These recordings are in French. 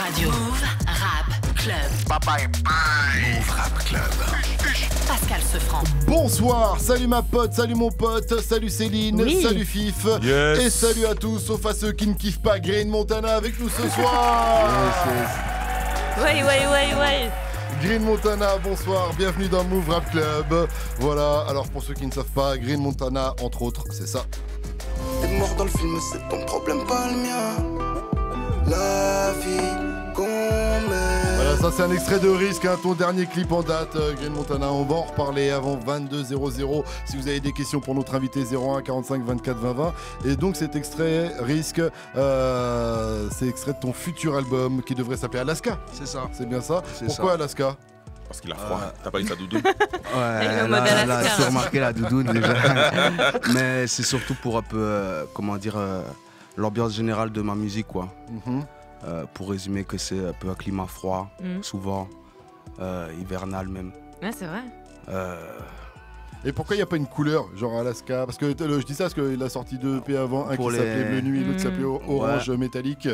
Radio. Move Rap Club. Move Rap Club. Pascal Sefranc. Bonsoir, salut ma pote, salut mon pote, salut Céline, Oui. salut Fif, Yes. et salut à tous, sauf à ceux qui ne kiffent pas Green Montana avec nous ce soir. Ouais. Green Montana, bonsoir, bienvenue dans Move Rap Club. Voilà, alors pour ceux qui ne savent pas, Green Montana, entre autres, c'est ça. T'es mort dans le film, c'est ton problème, pas le mien. La vie qu'on mène. Voilà, ça c'est un extrait de Risque, hein, ton dernier clip en date, Green Montana. On va en reparler avant 22h00. Si vous avez des questions pour notre invité, 01 45 24 20 20. Et donc cet extrait Risque, c'est extrait de ton futur album qui devrait s'appeler Alaska. C'est ça. C'est bien ça. C'est Pourquoi ça. Alaska? Parce qu'il a froid. T'as pas eu sa doudoune? Ouais, Avec le mode là, Alaska. j'ai remarqué la doudoune déjà. Mais c'est surtout pour un peu, l'ambiance générale de ma musique, quoi. Mhm. Pour résumer que c'est un peu un climat froid, souvent, hivernal même. Ouais, c'est vrai. Et pourquoi il n'y a pas une couleur, genre Alaska? Parce que je dis ça parce qu'il a sorti deux EP avant, un Pour qui les- s'appelait Bleu Nuit, l'autre s'appelait Orange Métallique.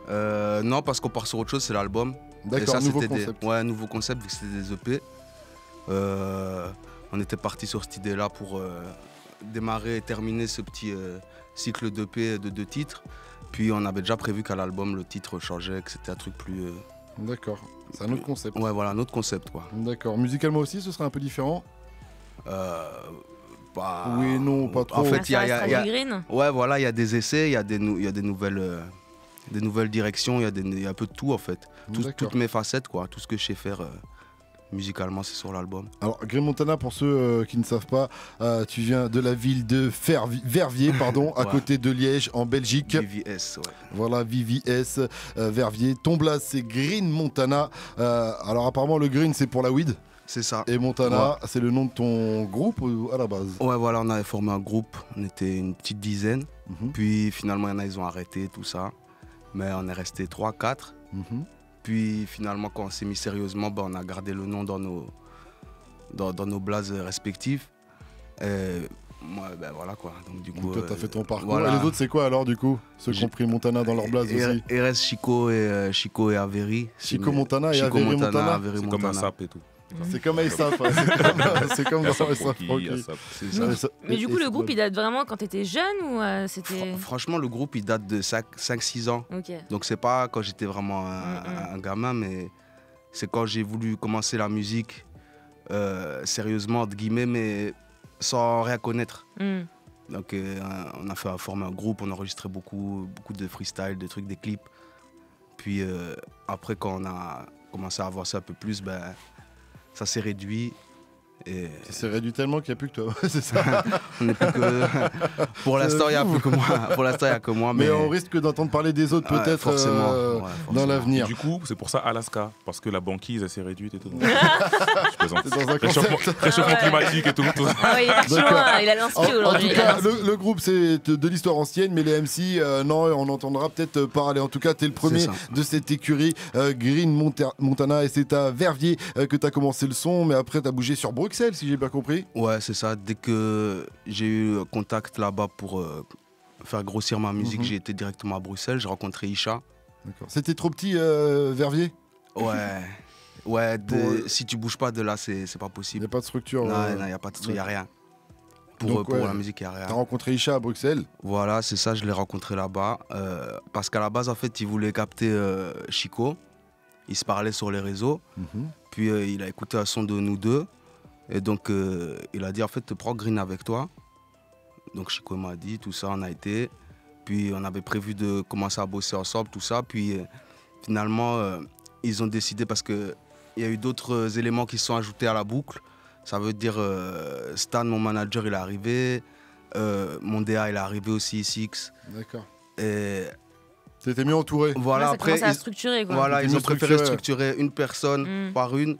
Non, parce qu'on part sur autre chose, c'est l'album. Et D'accord, ça, nouveau c'était concept. Ouais, nouveau concept, vu que c'était des EP. On était parti sur cette idée-là pour démarrer et terminer ce petit cycle d'EP de 2 titres. Puis on avait déjà prévu qu'à l'album, le titre changeait, que c'était un truc plus... D'accord, c'est un autre concept. Ouais, voilà, un autre concept, quoi. D'accord, musicalement aussi, ce serait un peu différent? Oui, non, pas trop. En fait, Ça restera du green. Ouais, voilà, il y a des essais, il y a des nouvelles directions, il y a un peu de tout, en fait. D'accord. Toutes mes facettes, quoi. Tout ce que je sais faire musicalement, c'est sur l'album. Alors, Green Montana, pour ceux qui ne savent pas, tu viens de la ville de Verviers, pardon, à Ouais. côté de Liège, en Belgique. VVS, ouais. Voilà, VVS, Verviers. Ton blaze, c'est Green Montana. Alors, apparemment, le Green, c'est pour la weed. C'est ça. Et Montana, c'est le nom de ton groupe à la base? Ouais, voilà, on avait formé un groupe, on était une petite dizaine. Mhm. Puis finalement, il y en a, ils ont arrêté, tout ça. Mais on est resté 3-4. Mhm. Puis finalement, quand on s'est mis sérieusement, on a gardé le nom dans nos blazes respectifs. Et moi, voilà quoi. Donc du coup, Donc, toi, t'as fait ton parcours. voilà. Et les autres, c'est quoi alors, du coup? Ceux qui ont pris Montana dans leur blaze aussi. RS Chico et Avery. Chico Montana et Chico Avery Montana. Avery C'est comme un Montana. sap et tout. C'est comme ASAP, ouais. C'est comme dans Asap ASAP. Rocky, Ok. Asap. C'est ça. Mais du coup, le groupe, il date vraiment quand t'étais jeune ou c'était... Franchement, le groupe, il date de 5-6 ans. Ok. Donc c'est pas quand j'étais vraiment un gamin, mais c'est quand j'ai voulu commencer la musique sérieusement, entre guillemets, mais sans rien connaître. Donc on a formé un groupe, on a enregistré beaucoup de freestyle, des trucs, des clips. Puis après, quand on a commencé à avancer un peu plus, ça s'est réduit. Et Ça s'est réduit tellement qu'il n'y a plus que toi. C'est ça. on n'est plus que... Pour l'instant, il n'y a plus que moi. Pour l'instant, il n'y a que moi. Mais on risque d'entendre parler des autres Ouais, peut-être forcément, ouais, dans forcément. Et l'avenir. du coup, c'est pour ça Alaska, parce que la banquise elle s'est réduite et tout. Je plaisante. C'est dans un Réchauffement, concept. réchauffement climatique et tout. Ah ouais, il est parti D'accord. loin, il a En, l'inspi en aujourd'hui. tout cas, le groupe c'est de l'histoire ancienne, mais les MC, non, on entendra peut-être parler. En tout cas, t'es le premier C'est ça. de cette écurie Green Montana, et c'est à Verviers que t'as commencé le son, mais après t'as bougé sur Bruxelles, si j'ai bien compris. Ouais, c'est ça. Dès que j'ai eu contact là-bas pour faire grossir ma musique, j'ai été directement à Bruxelles. J'ai rencontré Isha. D'accord. C'était trop petit, Verviers. Ouais. Ouais, Pour- si tu bouges pas de là, c'est pas Il n'y possible. a pas de structure. Non, il n'y a pas de truc, il n'y a rien. Donc, Pour ouais. la musique, il n'y a rien. T'as rencontré Isha à Bruxelles. Voilà, c'est ça, je l'ai rencontré là-bas. Parce qu'à la base, en fait, il voulait capter Chico. Il se parlait sur les réseaux. Puis il a écouté un son de nous deux. Et donc, il a dit, en fait, prends Green avec toi. Donc, Chico m'a dit, tout ça, on a été. Puis, on avait prévu de commencer à bosser ensemble, tout ça. Puis, finalement, ils ont décidé, parce qu'il y a eu d'autres éléments qui se sont ajoutés à la boucle. Ça veut dire, Stan, mon manager, il est arrivé. Mon DA, il est arrivé aussi, Six. D'accord. Et T'étais mieux entouré. voilà, Ouais, ça après, commençait à structurer, quoi. voilà, C'était ils mieux ont préféré structuré. structurer une personne par une,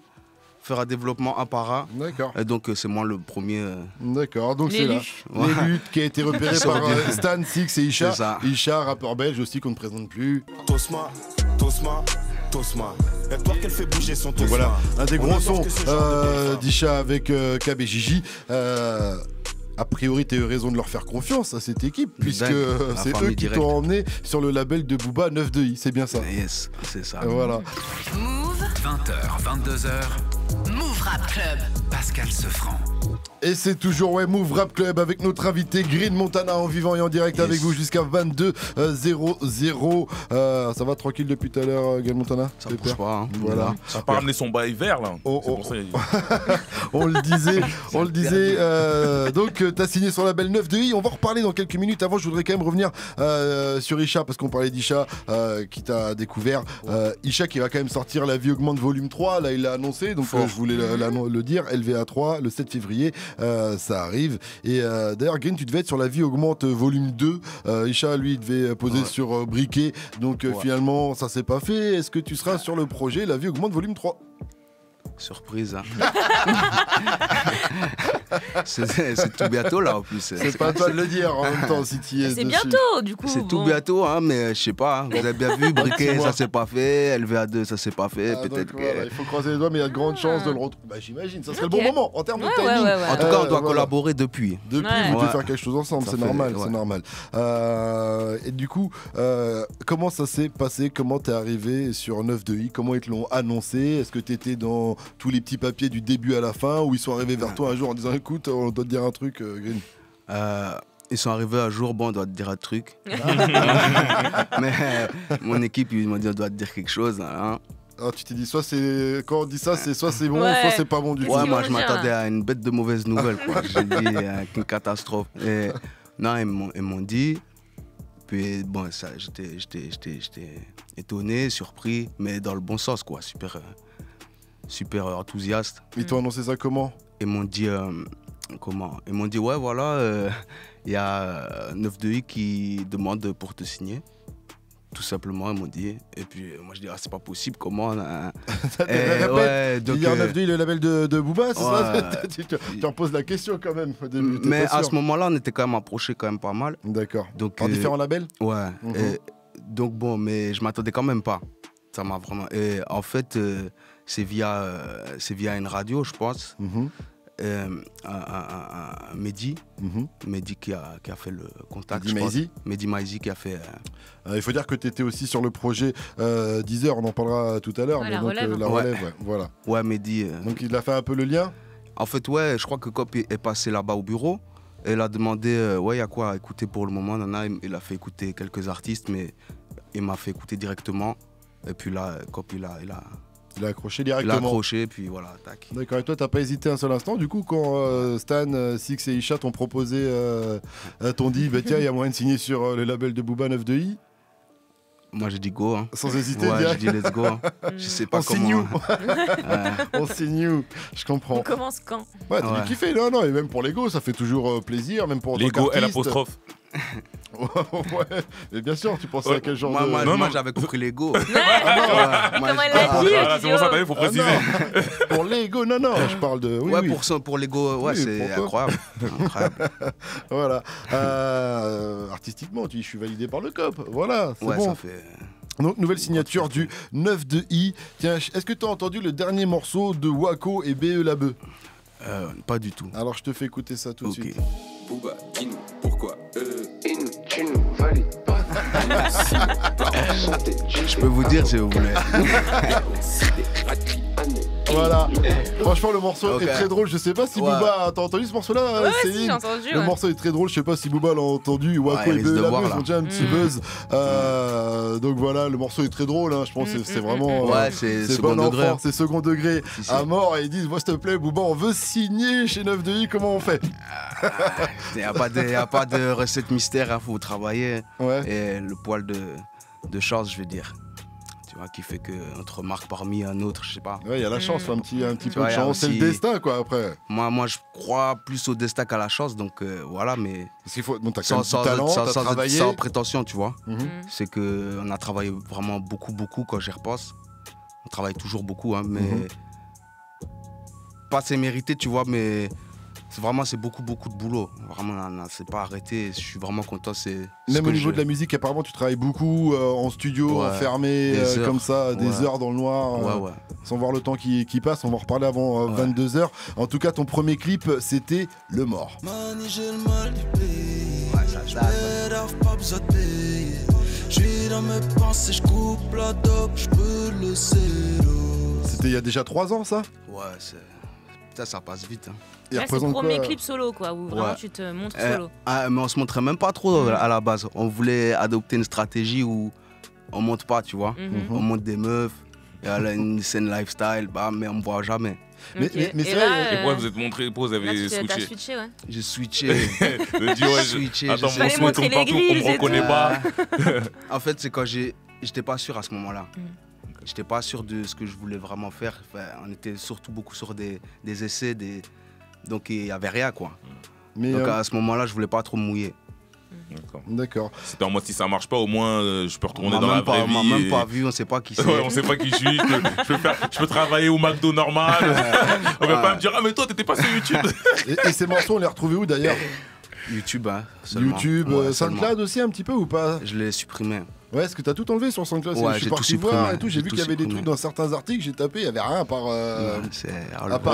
faire un développement un par un. D'accord. Et donc, c'est moi le premier. D'accord, donc c'est là. L'élu. L'élu qui a été repéré par Stan, Six et Isha. C'est ça. Isha, rappeur belge aussi qu'on ne présente plus. Tosma. Y'a toi qu'elle fait bouger son Donc Tosma. voilà, un des On gros adore sons que ce genre de belle femme. d'Isha avec KBJJ. A priori, tu as eu raison de leur faire confiance à cette équipe, puisque c'est eux qui direct. t'ont emmené sur le label de Booba 9-2i, c'est bien ça. Yes, c'est ça. Voilà. Move. 20h, 22h. Move Rap Club. Pascal Sefranc. Et c'est toujours Move Rap Club avec notre invité Green Montana en vivant et en direct avec vous jusqu'à 22h00. Ça va tranquille depuis tout à l'heure, Green Montana? Ça bouge pas. Hein. Voilà. Ça n'a pas ramené son bail vert là. C'est pour ça, on le disait. Donc, tu as signé sur le label 9-2i. On va en reparler dans quelques minutes. Avant, je voudrais quand même revenir sur Isha, parce qu'on parlait d'Isha qui t'a découvert. Isha qui va quand même sortir La Vie Augmente Volume 3. Là, il l'a annoncé. Donc, je voulais le dire. LVA 3, le 7 février. Ça arrive. Et d'ailleurs, Green, tu devais être sur La Vie Augmente Volume 2. Isha, lui, il devait poser sur Briquet. Donc, finalement, ça s'est pas fait. Est-ce que tu seras sur le projet La Vie Augmente Volume 3? Surprise, hein. c'est tout bientôt là en plus. C'est pas à toi de le dire en même temps si tu y es. C'est dessus. bientôt, du coup. C'est tout bientôt, hein, mais je sais pas. Hein. Vous avez bien vu, Briquet, ça s'est pas fait. LVA2, ça s'est pas fait. Peut-être que. Voilà, il faut croiser les doigts, mais il y a de grandes chances de le retrouver. Bah, j'imagine, ça serait le bon moment en termes de timing. En tout cas, on doit collaborer depuis. Depuis, vous devez faire quelque chose ensemble, c'est normal, c'est normal. Et du coup, comment ça s'est passé? Comment t'es arrivé sur 9-2i? Comment ils te l'ont annoncé? Est-ce que t'étais dans tous les petits papiers du début à la fin, ou ils sont arrivés vers toi un jour en disant écoute, on doit te dire un truc, Green? Ils sont arrivés un jour, bon, on doit te dire un truc. Mais mon équipe, ils m'ont dit on doit te dire quelque chose. Hein. Ah, tu t'es dit, soit c'est. Quand on dit ça, c'est soit c'est bon, soit c'est pas bon du tout. Ouais, moi je m'attendais à une bête de mauvaises nouvelles, quoi. J'ai dit une catastrophe. Et, non, ils m'ont dit. Puis bon, ça, j'étais étonné, surpris, mais dans le bon sens, quoi. Super enthousiaste. Ils t'ont annoncé ça comment? Ils m'ont dit Ils m'ont dit ouais voilà, il y a 9-2i qui demande pour te signer. Tout simplement, ils m'ont dit. Et puis moi je dis c'est pas possible, comment ouais, donc, il y a 9-2i, le label de Booba, c'est ça? Tu en poses la question quand même au début. Mais à ce moment-là, on était quand même approchés quand même pas mal. D'accord. Par différents labels? Ouais. Et, donc bon, mais je m'attendais quand même pas. Ça m'a vraiment. Et en fait, c'est via une radio, je pense. Mehdi, Mehdi qui a fait le contact. Mehdi Maizi qui a fait. Il faut dire que tu étais aussi sur le projet Deezer, on en parlera tout à l'heure. Ouais, mais la donc, relève. La relève, ouais, voilà. Ouais, Mehdi. Donc il a fait un peu le lien? En fait, ouais, je crois que Cop est passé là-bas au bureau. Et il a demandé, ouais, il y a quoi à écouter pour le moment, nana. Il a fait écouter quelques artistes, mais il m'a fait écouter directement. Et puis là, Cop, il a accroché directement. Il a accroché, puis voilà, tac. D'accord, et toi, t'as pas hésité un seul instant, du coup, quand Stan, Six et Isha t'ont proposé, t'ont dit, bah tiens, il y a moyen de signer sur le label de Booba 9-2i? Moi, j'ai dit go. Hein. Sans hésiter, ouais, j'ai dit let's go. Hein. Je sais pas comment. On signe you. Je comprends. On commence quand? Ouais, t'as dû kiffer, non, et même pour l'ego, ça fait toujours plaisir, même pour l'ego et l'apostrophe. Ouais, mais bien sûr, tu pensais à quel genre de... Moi, j'avais compris l'ego. Comment elle l'a dit? C'est pour ça qu'il faut préciser. Pour l'ego, non, je parle de... Oui, oui. Pour l'ego, ouais, c'est incroyable. Voilà. Artistiquement, tu dis, je suis validé par le COP. Voilà, c'est bon. Ça fait... Donc, nouvelle signature du 9-2i. Tiens, est-ce que tu as entendu le dernier morceau de Waco et BE Labeu? Pas du tout. Alors, je te fais écouter ça tout de suite. Booba, dis-nous pourquoi tu nous valides pas. Je peux vous dire si vous voulez. Voilà. Franchement, le morceau est très drôle. Je sais pas si Booba. T'as entendu ce morceau-là, ouais, Céline? si, j'ai entendu. Le morceau est très drôle. Je sais pas si Booba l'a entendu. Waco et BE Labeu ont déjà un petit buzz. Donc voilà, le morceau est très drôle. Hein. Je pense que c'est vraiment. Ouais, c'est second degré. C'est second degré à mort. Et ils disent, s'il te plaît, Booba, on veut signer chez 9-2i. Comment on fait? Il n'y a pas de recette mystère. Il faut travailler. Ouais. Et le poil de chance, je veux dire. Tu vois, qui fait qu'on te remarque parmi un autre, je sais pas. Ouais, il y a la chance, un petit peu de chance. C'est le destin, quoi, après. Moi, je crois plus au destin qu'à la chance, donc voilà, mais... Parce qu'il faut... Donc, t'as quand même du talent, t'as travaillé... Sans prétention, tu vois. C'est qu'on a travaillé vraiment beaucoup, quand j'y repense. On travaille toujours beaucoup, hein, mais... Pas c'est mérité, tu vois, mais... c'est beaucoup de boulot. Vraiment, non, c'est pas arrêté. Je suis vraiment content. Même au niveau de la musique, apparemment, tu travailles beaucoup en studio, enfermé, comme ça, des heures dans le noir, sans voir le temps qui passe. On va en reparler avant 22h. En tout cas, ton premier clip, c'était Le Mort. Mani, j'ai le mal du pays. Je m'énerve, pas besoin de payer. Je suis dans mes pensées, je coupe la dope, je peux le zéro. C'était il y a déjà 3 ans, ça? Ouais, putain, ça passe vite. Hein. Ouais, c'est le premier clip solo, quoi, où vraiment tu te montres solo. Mais on se montrait même pas trop à la base. On voulait adopter une stratégie où on monte pas, tu vois. On monte des meufs, et elle a une scène lifestyle, mais on me voit jamais. Mais c'est vrai. Et pourquoi vous êtes montré, pourquoi vous avez switché? J'ai switché. Attends, on se montre partout, on ne connaît pas. En fait, c'est quand j'étais pas sûr à ce moment-là. J'étais pas sûr de ce que je voulais vraiment faire. Enfin, on était surtout beaucoup sur des essais, donc il n'y avait rien, quoi. Donc à ce moment-là, je voulais pas trop me mouiller. D'accord. C'était en mode si ça marche pas, au moins je peux retourner dans la vraie vie. On m'a même pas vu, on sait pas qui c'est. On sait pas qui je suis. Je peux travailler au McDo normal. On va pas me dire ah mais toi t'étais pas sur YouTube. Et ces morceaux on les retrouvait où d'ailleurs? YouTube, YouTube, SoundCloud aussi un petit peu ou pas? Je l'ai supprimé. Ouais, est-ce que t'as tout enlevé sur SoundCloud? Ouais, j'ai tout supprimé. Et tout. J'ai vu qu'il y avait des trucs dans certains articles, j'ai tapé, il y avait rien à part.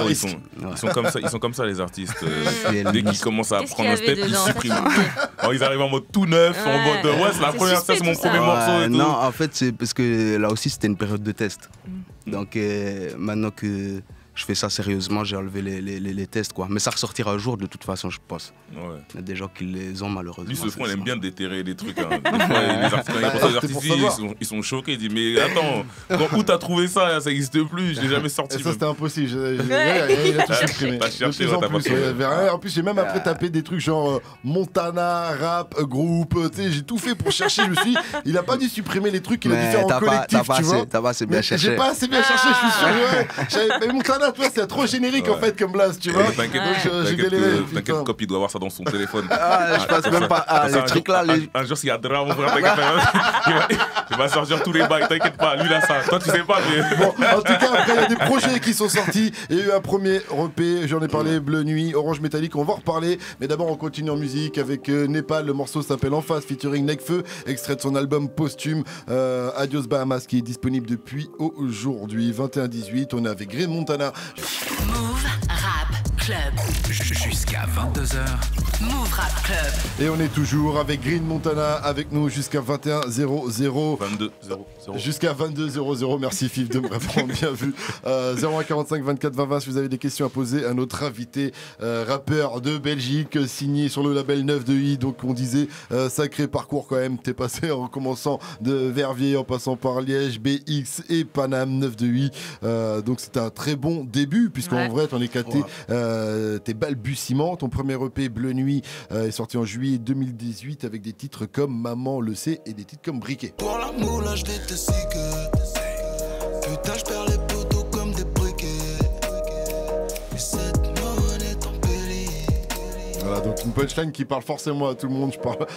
Ils sont comme ça les artistes. Dès qu'ils commencent à prendre un step, ils suppriment. Alors, ils arrivent en mode tout neuf, en mode ouais, c'est la première, ça c'est mon premier morceau. Non, en fait, c'est parce que là aussi c'était une période de test. Donc maintenant que je fais ça sérieusement, j'ai enlevé les tests, quoi. Mais ça ressortira un jour de toute façon, je pense. Il y a des gens qui les ont malheureusement. Lui, ce front, il aime bien déterrer des trucs. Des fois, les artistes, ils sont choqués. Ils disent mais attends, où t'as trouvé ça? Ça n'existe plus. Je l'ai jamais sorti. Et ça c'était impossible. Il a tout supprimé. T'as cherché, t'as pas trouvé. En plus, j'ai même après tapé des trucs genre Montana, rap, groupe. Tu sais, j'ai tout fait pour chercher. Je me suis dit, il a pas dû supprimer les trucs qu'il a dû faire en collectif, tu vois. T'as pas assez bien cherché. J'ai pas assez bien cherché, je suis sûr. Mais Montana, toi, c'est trop générique en fait comme blast, tu vois. T'inquiète, Cop, il doit avoir ça dans son téléphone. Je passe même pas. Les trucs là. Un jour, s'il y a drame, mon frère, il va sortir tous les bails, t'inquiète pas. Lui, là, ça. Toi, tu sais pas, mais. Bon, en tout cas, après, il y a des projets qui sont sortis. Il y a eu un premier EP, j'en ai parlé, Bleu Nuit, Orange Métallique, on va en reparler. Mais d'abord, on continue en musique avec Népal. Le morceau s'appelle En Face, featuring Nekfeu, extrait de son album posthume Adios Bahamas, qui est disponible depuis aujourd'hui, 21-18. On est avec Green Montana. Move Rap Club. Jusqu'à 22h. Move Rap Club. Et on est toujours avec Green Montana avec nous jusqu'à 21-00. 22-0. Jusqu'à 22-00. Merci Fif de me répondre, bien vu. 0145 24 20 20 si vous avez des questions à poser à notre invité, rappeur de Belgique, signé sur le label 9 de I. Donc on disait sacré parcours quand même. T'es passé en commençant de Verviers, en passant par Liège, BX et Paname 9 de I. Donc c'était un très bon début puisqu'en vrai t'en es éclaté tes balbutiements. Ton premier EP Bleu Nuit est sorti en juillet 2018 avec des titres comme Maman le sait et des titres comme Briquet. Pour l'amour là je déteste que putain je perds les poteaux comme des briquets. Mais cette monnaie est embellie. Voilà, donc une punchline qui parle forcément à tout le monde.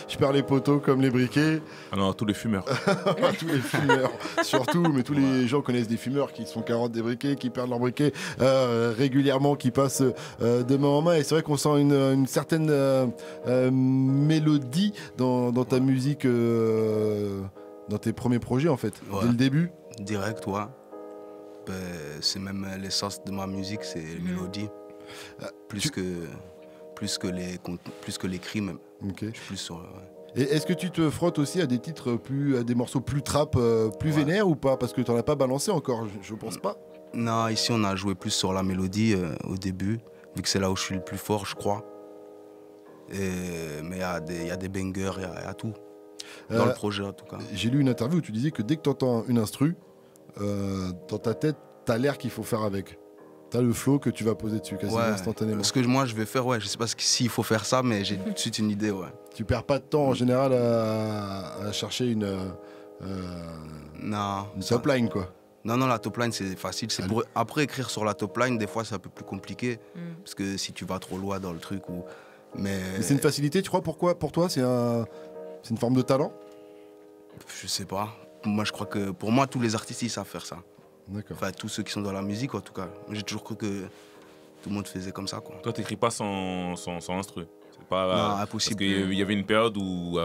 Je perds les poteaux comme les briquets. Ah non, à tous les fumeurs. Tous les fumeurs, surtout, mais tous les gens connaissent des fumeurs qui se font carottes des briquets, qui perdent leurs briquets régulièrement, qui passent de main en main. Et c'est vrai qu'on sent une certaine mélodie dans ta musique, dans tes premiers projets en fait, dès le début. Direct, ouais. C'est même l'essence de ma musique, c'est les mélodies. Plus que les cris même. Okay. Je suis plus sur... Et est-ce que tu te frottes aussi à des titres à des morceaux plus trap, plus vénères ou pas? Parce que t'en as pas balancé encore, je pense pas. Non, ici on a joué plus sur la mélodie au début, vu que c'est là où je suis le plus fort, je crois. Mais il y a des bangers, il y a tout. Dans le projet en tout cas. J'ai lu une interview où tu disais que dès que tu entends une instru, dans ta tête, t'as l'air qu'il faut faire avec. T'as le flow que tu vas poser dessus quasiment instantanément. Ce que moi je vais faire, je sais pas s'il faut faire ça, mais j'ai tout de suite une idée, Tu perds pas de temps en général à chercher une top line quoi. Non, la top line c'est facile. Après écrire sur la top line, des fois c'est un peu plus compliqué. Parce que si tu vas trop loin dans le truc Mais c'est une facilité, tu crois? Pourquoi? Pour toi, c'est une forme de talent? Je sais pas. Moi je crois que pour moi tous les artistes ils savent faire ça. D'accord. Enfin tous ceux qui sont dans la musique en tout cas. J'ai toujours cru que tout le monde faisait comme ça, quoi. Toi, t'écris pas sans instru. C'est pas non, impossible. Parce qu'il y avait une période où,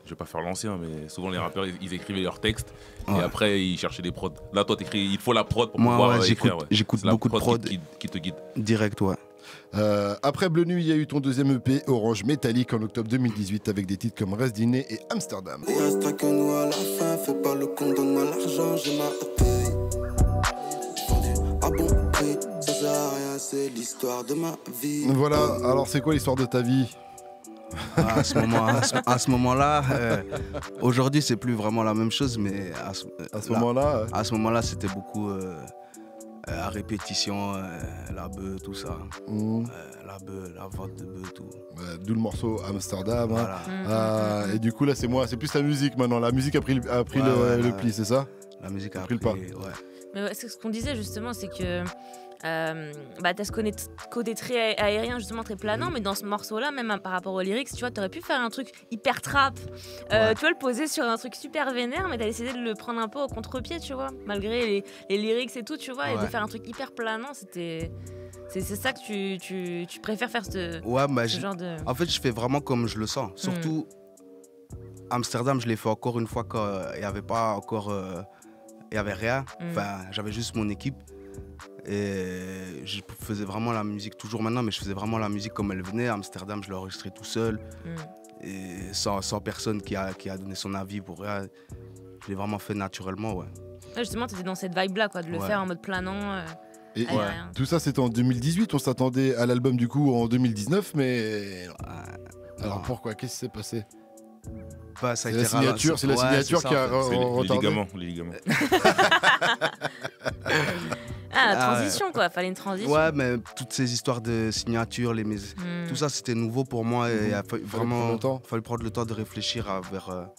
je vais pas faire l'ancien, mais souvent les rappeurs, ils écrivaient leurs textes et après ils cherchaient des prods. Là, toi, t'écris, il faut la prod pour pouvoir écrire. J'écoute beaucoup de prod qui te guide. Direct, ouais. Après Bleu Nuit, il y a eu ton deuxième EP Orange Métallique en octobre 2018 avec des titres comme Reste Dîner et Amsterdam. Il restera que nous à la fin, fais pas le con, donne-moi l'argent, j'ai ma paye. Vendu à bon prix, ça sert à rien, c'est l'histoire de ma vie. Voilà, alors c'est quoi l'histoire de ta vie? À ce moment-là, aujourd'hui c'est plus vraiment la même chose, mais à ce moment-là, c'était beaucoup à répétition, la bœuf, tout ça. La bœuf, la vente de bœuf, tout. D'où le morceau Amsterdam. Voilà. Et du coup là c'est plus la musique maintenant. La musique a pris le pli, c'est ça? La musique a pris le pas. Ouais. Mais ouais, c'est ce qu'on disait justement, c'est que t'as ce côté très aérien, justement très planant, mais dans ce morceau-là, même par rapport aux lyrics, tu vois, t'aurais pu faire un truc hyper trap, tu vois, le poser sur un truc super vénère, mais t'as décidé de le prendre un peu au contre-pied, tu vois, malgré les lyrics et tout, tu vois, et de faire un truc hyper planant, c'est ça que tu préfères faire ce genre de... En fait, je fais vraiment comme je le sens, surtout Amsterdam, je l'ai fait encore une fois quand il n'y avait pas encore... il n'y avait rien, enfin, j'avais juste mon équipe. Et je faisais vraiment la musique, toujours maintenant, mais je faisais vraiment la musique comme elle venait. Amsterdam, je l'ai enregistré tout seul, et sans personne qui a donné son avis pour rien. Je l'ai vraiment fait naturellement, ouais. Justement, tu étais dans cette vibe-là, quoi, de le faire en mode planant. Et tout ça, c'était en 2018. On s'attendait à l'album du coup en 2019, mais alors pourquoi? Qu'est-ce qui s'est passé? Bah, c'est la signature qui a retardé. Les ligaments. La transition, quoi. Fallait une transition. Ouais, mais toutes ces histoires de signature, tout ça, c'était nouveau pour moi. Et il a fallu prendre le temps de réfléchir vers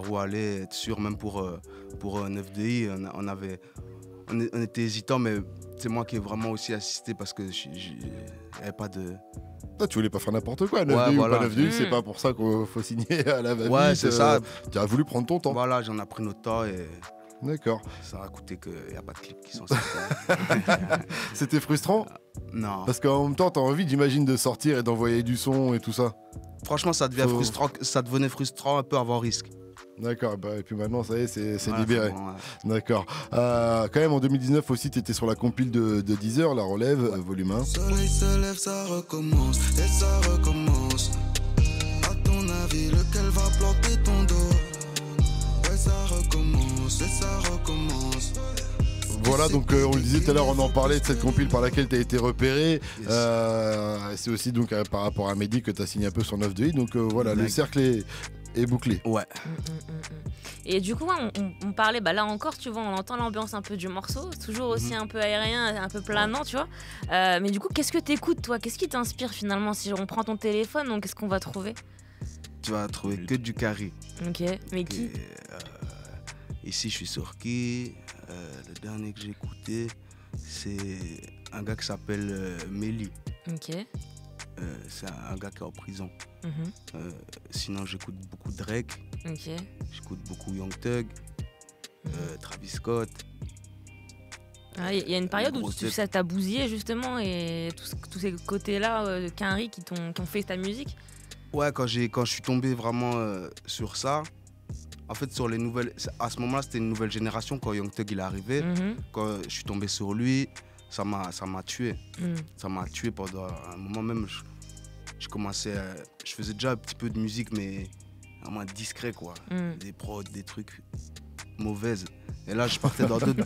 où aller, être sûr, même pour 9DI. On était hésitant, mais c'est moi qui ai vraiment aussi assisté parce que il n'y avait pas de... Tu voulais pas faire n'importe quoi, 9DI ou pas 9DI, c'est pas pour ça qu'il faut signer à la va-vite. Ouais, c'est ça. Tu as voulu prendre ton temps. Voilà, j'en ai pris notre temps et... D'accord. Ça a coûté qu'il n'y a pas de clips qui sont sortis. C'était frustrant? Non. Parce qu'en même temps, t'as envie, j'imagine, de sortir et d'envoyer du son et tout ça. Franchement, ça devenait frustrant un peu avant Risque. D'accord, et puis maintenant, ça y est, c'est libéré. Bon, D'accord. Quand même, en 2019 aussi, tu étais sur la compile de Deezer, La Relève, volume 1. Le soleil se lève, ça recommence, et ça recommence. À ton avis, lequel va planter ton dos? Ouais, ça recommence, et ça recommence. Voilà, donc on le disait tout à l'heure, on en parlait de cette compile par laquelle tu as été repéré. C'est aussi donc par rapport à Mehdi que tu as signé un peu sur 9DI. Donc voilà, le cercle est bouclé. Ouais. Et du coup, on parlait, là encore, tu vois, on entend l'ambiance un peu du morceau, toujours aussi un peu aérien, un peu planant, tu vois. Mais du coup, qu'est-ce que t'écoutes, toi? Qu'est-ce qui t'inspire finalement? Si on prend ton téléphone, donc qu'est-ce qu'on va trouver? Tu vas trouver que du carré. Ok, mais qui? Ici, je suis sur qui? Le dernier que j'ai écouté, c'est un gars qui s'appelle Méli. Ok. C'est un gars qui est en prison. Sinon, j'écoute beaucoup Drake. Ok. J'écoute beaucoup Young Thug, Travis Scott. Il y a une période où ça t'a bousillé justement et tous ces côtés-là Quinry qui ont fait ta musique. Ouais, quand je suis tombé vraiment sur ça. En fait, sur les nouvelles, à ce moment-là, c'était une nouvelle génération quand Young Thug il est arrivé. Quand je suis tombé sur lui, ça m'a tué. Ça m'a tué pendant un moment même. Je commençais, je faisais déjà un petit peu de musique, mais vraiment discret quoi. Des prods, des trucs mauvaises. Et là, je partais dans d'autres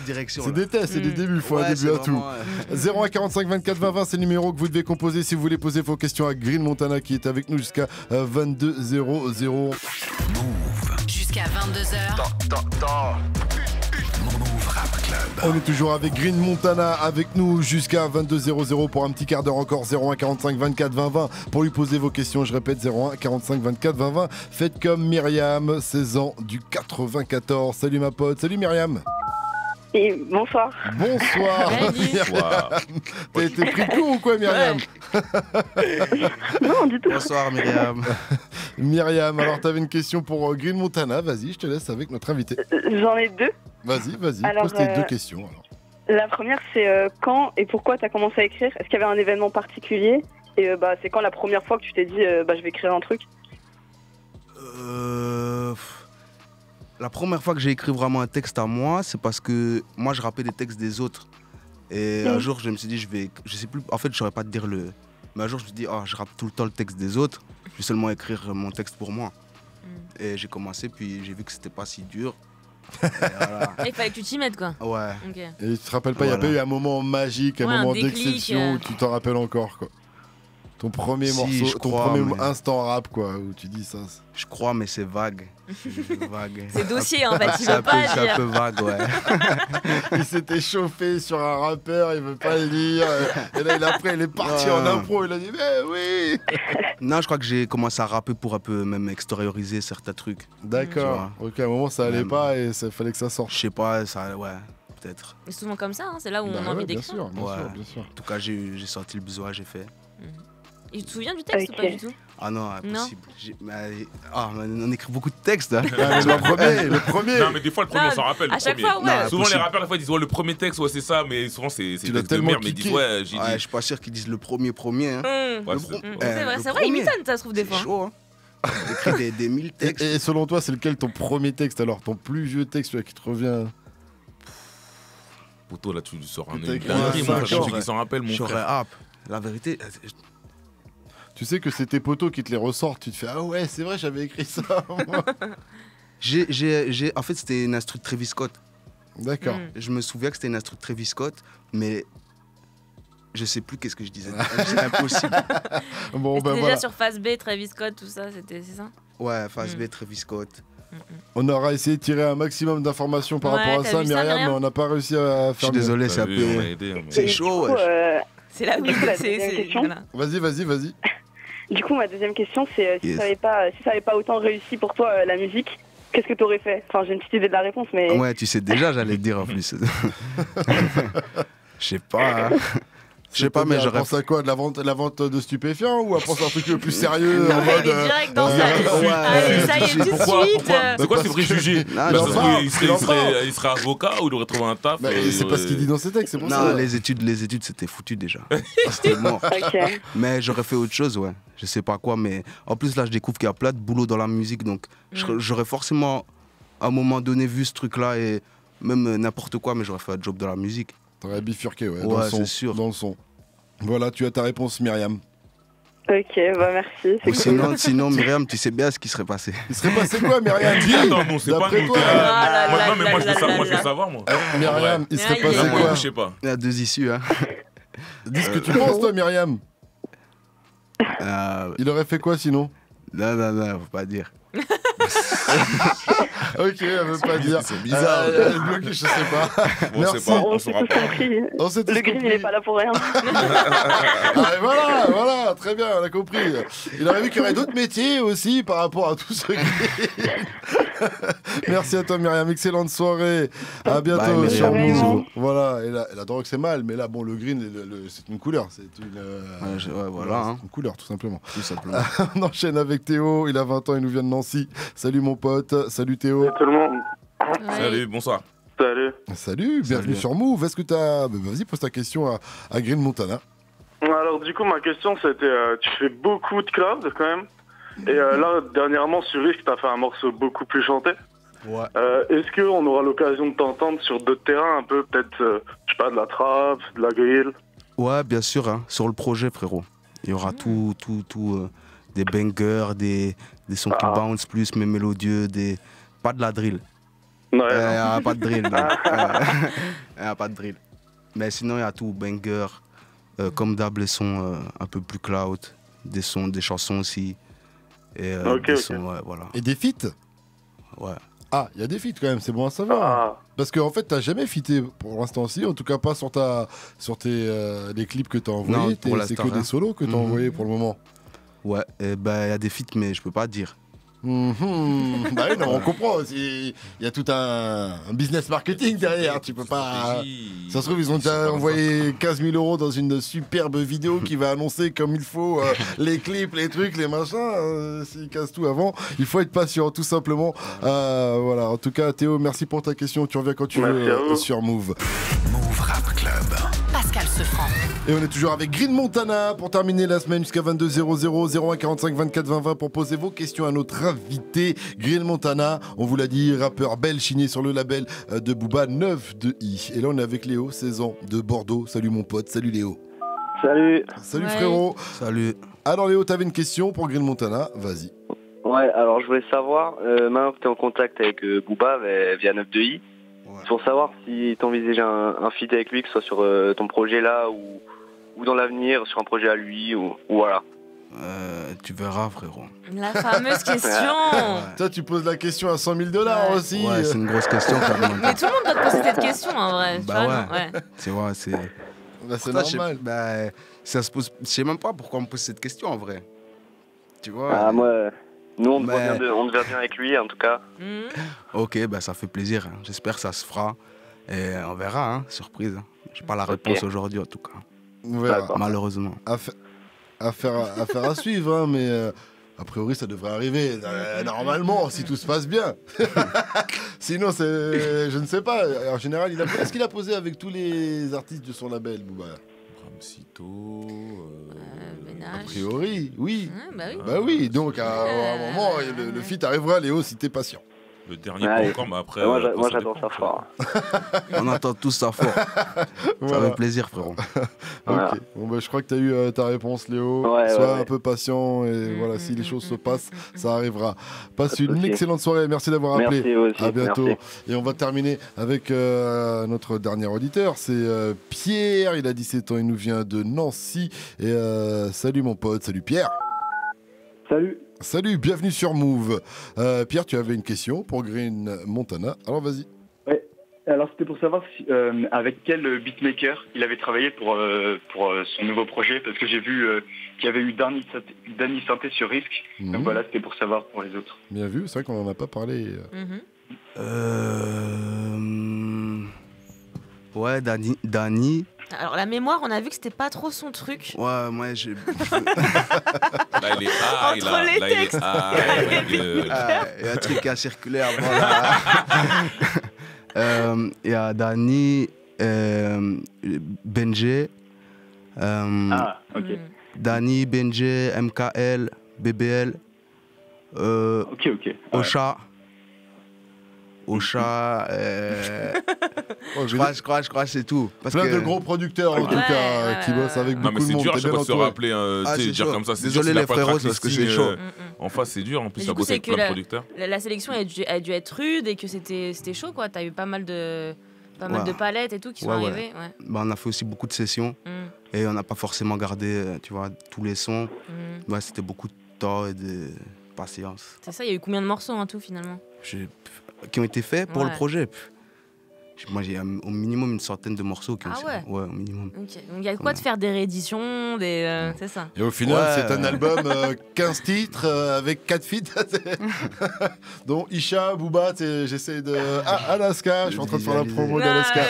directions. C'est des tests, c'est des débuts, il faut un début à tout. 01 45 24 20 20, c'est le numéro que vous devez composer si vous voulez poser vos questions à Green Montana qui est avec nous jusqu'à 22h00. Move. Jusqu'à 22h. Move Rap Club. On est toujours avec Green Montana avec nous jusqu'à 22h00 pour un petit quart d'heure encore. 01 45 24 20 20 pour lui poser vos questions. Je répète 01 45 24 20 20. Faites comme Myriam, 16 ans du 94. Salut ma pote, salut Myriam. Et bonsoir. Bonsoir. T'as été pris de coup ou quoi Myriam? Non du tout. Bonsoir Myriam. Myriam, alors t'avais une question pour Green Montana. Vas-y, je te laisse avec notre invité. J'en ai deux. Vas-y, alors, pose tes deux questions alors. La première, c'est quand et pourquoi tu as commencé à écrire? Est-ce qu'il y avait un événement particulier? Et c'est quand la première fois que tu t'es dit je vais écrire un truc? La première fois que j'ai écrit vraiment un texte à moi, c'est parce que moi je rappais des textes des autres. Et un jour je me suis dit je sais plus, en fait je saurais pas te dire le... Mais un jour je me suis dit je rappe tout le temps le texte des autres, je vais seulement écrire mon texte pour moi. Et j'ai commencé, puis j'ai vu que c'était pas si dur. Et voilà. Il fallait que tu t'y mettes quoi. Ouais. Okay. Et tu te rappelles pas, il n'y a pas eu un moment magique, un moment d'exception où tu t'en rappelles encore quoi? Ton premier morceau, ton premier instant rap quoi, où tu dis ça. Je crois, mais c'est vague. C'est dossier en fait, il veut pas dire. C'est un peu vague, ouais. Il s'était chauffé sur un rappeur, il veut pas le dire. Et là, après, il est parti en impro, il a dit mais oui. Non, je crois que j'ai commencé à rapper pour un peu même extérioriser certains trucs. D'accord. Ok, à un moment ça allait pas et il fallait que ça sorte. Je sais pas, ça, ouais, peut-être. C'est souvent comme ça, hein, c'est là où on a envie d'écrire. Bien sûr. En tout cas, j'ai sorti le besoin, j'ai fait. Et tu te souviens du texte ou pas du tout? Ah non, impossible. On écrit beaucoup de textes. Hein. le premier. Non, mais des fois, le premier, on s'en rappelle. À chaque fois, ouais. Souvent, les rappeurs, des fois, ils disent le premier texte, ouais, c'est ça, mais souvent, c'est des textes de merde. Mais ils disent, ouais, j'ai dit. Je suis pas sûr qu'ils disent le premier. Hein. C'est vrai, ils m'étonnent, ça se trouve des fois. C'est chaud, hein. On écrit des 1000 textes. Et selon toi, c'est lequel ton premier texte alors? Ton plus vieux texte qui te revient? Poto, là, tu sors un qui s'en rappelle, mon frère. La vérité. Tu sais que c'est tes potos qui te les ressortent, tu te fais ah ouais c'est vrai j'avais écrit ça. En fait c'était une instru de Travis Scott. D'accord. Je me souviens que c'était une instru de Travis Scott, mais je sais plus qu'est-ce que je disais. C'est impossible. Bon, déjà sur Phase B, Travis Scott, tout ça, c'est ça? Ouais, Phase B, Travis Scott. On aura essayé de tirer un maximum d'informations par rapport à ça, Myriam, mais on n'a pas réussi à faire. Je suis désolé, c'est un peu. C'est chaud. C'est la deuxième question. Vas-y. Du coup, ma deuxième question, c'est si ça n'avait pas autant réussi pour toi la musique, qu'est-ce que tu aurais fait? Enfin, j'ai une petite idée de la réponse, mais. Ouais, tu sais déjà, j'allais te dire en plus. Je sais pas. Je sais pas, mais j'aurais. Pense à quoi? De la vente de stupéfiants ou à penser à un truc plus sérieux en mode. Direct dans ça. Ça y est, tout de suite. C'est quoi ces préjugés? Il serait avocat ou il aurait trouvé un taf? C'est pas ce qu'il dit dans ses textes, c'est pour ça. Non, les études, c'était foutu déjà. C'était mort. Mais j'aurais fait autre chose, ouais. Je sais pas quoi, mais en plus là, je découvre qu'il y a plein de boulot dans la musique, donc j'aurais forcément à un moment donné vu ce truc-là et même n'importe quoi, mais j'aurais fait un job dans la musique. T'aurais bifurqué, ouais, c'est sûr. Dans le son. Voilà, tu as ta réponse, Myriam. Ok, merci. Sinon, Myriam, tu sais bien ce qui serait passé. Il serait passé quoi, Myriam? Attends, non, c'est pas nous. Non, mais moi, je veux savoir, moi. Myriam, il serait passé quoi? Je sais pas. Il y a deux issues, hein. Dis ce que tu penses, toi, Myriam. Il aurait fait quoi, sinon? Non, faut pas dire. Ok, elle veut pas dire. C'est bizarre. Je sais pas. Bon, merci. On s'est tous compris. Le green, il est pas là pour rien. Voilà, très bien, on a compris. Il aurait vu qu'il y aurait d'autres métiers aussi par rapport à tout ce green. Merci à toi, Myriam. Excellente soirée. À bientôt sur Move. Voilà, et la drogue, c'est mal, mais là, bon, le green, c'est une couleur. C'est une couleur, tout simplement. On enchaîne avec Théo. Il a 20 ans, il nous vient de Nancy. Salut, mon pote. Salut, Théo. Salut tout le monde. Salut, bonsoir. Salut, bienvenue sur Move. Est-ce que vas-y, pose ta question à Green Montana. Alors, du coup, ma question, c'était tu fais beaucoup de clubs quand même. Et là, dernièrement, sur Risk, t'as fait un morceau beaucoup plus chanté. Ouais. Est-ce qu'on aura l'occasion de t'entendre sur d'autres terrains, un peu, peut-être, je sais pas, de la trap, de la grill? Ouais, bien sûr, hein, sur le projet, frérot. Il y aura tout des bangers, des sons qui bounce plus, mais mélodieux, pas de la drill. Ouais. Pas de drill. Pas de drill. Mais sinon, il y a tout, banger, comme d'hab, les sons un peu plus cloud, des chansons aussi. Et des sons, ouais, voilà. Et des feats? Ouais. Ah, il y a des feats quand même, c'est bon à savoir. Parce qu'en fait, t'as jamais featé pour l'instant-ci, en tout cas pas sur les clips que t'as envoyés. C'est que des solos que t'as envoyés pour le moment. Ouais, et il y a des feats, mais je peux pas dire. Bah oui, non, on comprend. Il y a tout un business marketing derrière. Tu peux pas. Ça se trouve, ils ont déjà envoyé 15 000 € dans une superbe vidéo qui va annoncer comme il faut les clips, les trucs, les machins. S'ils cassent tout avant, il faut être patient, tout simplement. Voilà. En tout cas, Théo, merci pour ta question. Tu reviens quand tu veux sur Move. Move Rap ce franc. Et on est toujours avec Green Montana pour terminer la semaine jusqu'à 22h00, 01 45 24 20 20 pour poser vos questions à notre invité Green Montana. On vous l'a dit, rappeur belge signé sur le label de Booba 9 de I. Et là on est avec Léo, 16 ans, de Bordeaux. Salut mon pote, salut Léo. Salut. Salut frérot. Salut. Alors Léo, t'avais une question pour Green Montana, vas-y. Ouais, alors je voulais savoir, maintenant que t'es en contact avec Booba via 9 de I, pour savoir si t'envisageais un feat avec lui, que ce soit sur ton projet là ou dans l'avenir, sur un projet à lui, ou voilà. Tu verras, frérot. La fameuse question. Toi, tu poses la question à 100 000 $, aussi. Ouais, c'est une grosse question quand même. Mais tout le monde doit te poser cette question en vrai. Bah ouais. Tu vois, c'est. Bah, c'est normal. Ça se pose. Je sais même pas pourquoi on me pose cette question en vrai. Tu vois. Ah, moi, nous on devient bien avec lui en tout cas. Ok, bah ça fait plaisir. J'espère que ça se fera. Et on verra, hein, surprise. J'ai pas la réponse aujourd'hui en tout cas. On verra. Malheureusement. Affaire à suivre, hein, mais a priori ça devrait arriver normalement si tout se passe bien. Sinon, je ne sais pas. En général, est-ce qu'il a posé avec tous les artistes de son label, Booba? Ramsito, a priori, oui. Bah oui. Donc à un moment, le feat arrivera, Léo, si t'es patient. Le dernier pas encore, mais après. Moi j'adore ça fort. On attend tous ça fort. Ça fait plaisir, frérot. Voilà. Ok, bon, bah, je crois que tu as eu ta réponse, Léo. Sois un peu patient et voilà, si les choses se passent, ça arrivera. Passe une excellente soirée. Merci d'avoir appelé. Merci aussi. À bientôt. Merci. Et on va terminer avec notre dernier auditeur. C'est Pierre. Il a 17 ans. Il nous vient de Nancy. Et salut mon pote. Salut Pierre. Salut. Salut, bienvenue sur Move. Pierre, tu avais une question pour Green Montana. Alors vas-y. Ouais. Alors c'était pour savoir avec quel beatmaker il avait travaillé pour son nouveau projet, parce que j'ai vu qu'il y avait eu Danny Santé sur Risk. Donc voilà, c'était pour savoir pour les autres. Bien vu, c'est vrai qu'on n'en a pas parlé. Ouais, Danny. Alors la mémoire, on a vu que c'était pas trop son truc. Ouais, moi j'ai. Là il est entre les textes. Il y a un truc à circuler avant là. Il y a Danny, Benjé. Ok. Danny, Benjé, MKL, BBL. Ok. Ocha, je crois que c'est tout. Plein de gros producteurs en tout cas qui bossent avec beaucoup de monde. Non mais c'est dur à chaque fois de se rappeler, dire comme ça. Désolé les frérots parce que c'est chaud. En face c'est dur, en plus ça bosse avec plein de producteurs. La sélection a dû être rude et que c'était chaud quoi. T'as eu pas mal de palettes et tout qui sont arrivées. Ouais. Bah, on a fait aussi beaucoup de sessions et on n'a pas forcément gardé tu vois, tous les sons. Bah, c'était beaucoup de temps et de patience. C'est ça, il y a eu combien de morceaux en tout finalement qui ont été faits pour le projet. Moi, j'ai au minimum une centaine de morceaux qui ont été faits. Ouais, au minimum. Okay. Donc, il y a quoi de faire des rééditions, c'est ça. Et au final, c'est un album 15 titres avec 4 feats. dont Isha, Booba, j'essaie de... Alaska, je suis en train de faire la promo d'Alaska.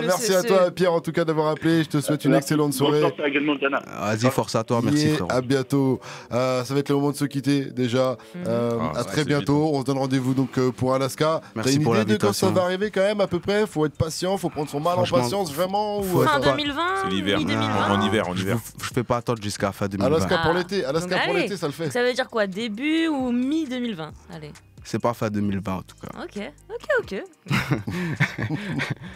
Merci à toi, Pierre, en tout cas, d'avoir appelé. Je te souhaite une excellente soirée. Vas-y, force à toi, merci frérot. À bientôt. Ça va être le moment de se quitter déjà. À très bientôt. On se donne rendez-vous donc pour Alaska. Merci pour l'invitation. Arriver quand même à peu près, faut être patient, faut prendre son mal en patience vraiment. Fin 2020, c'est l'hiver, en hiver. Je fais pas attendre jusqu'à fin 2020. Alaska pour l'été, pour l'été ça le fait. Ça veut dire quoi, début ou mi 2020? Allez. C'est pas fin 2020 en tout cas. Ok.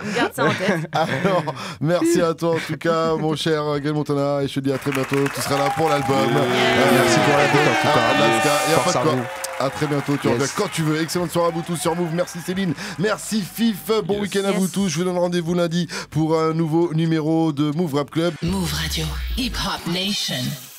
On garde ça en tête. Alors, merci à toi en tout cas, mon cher Green Montana, et je te dis à très bientôt. Tu seras là pour l'album. Merci pour la date en tout cas. Alaska, y a pas de quoi. À très bientôt, tu reviens quand tu veux. Excellente soirée à vous tous sur Move. Merci Céline, merci Fif. Bon week-end à vous tous. Je vous donne rendez-vous lundi pour un nouveau numéro de Move Rap Club. Move Radio, Hip Hop Nation.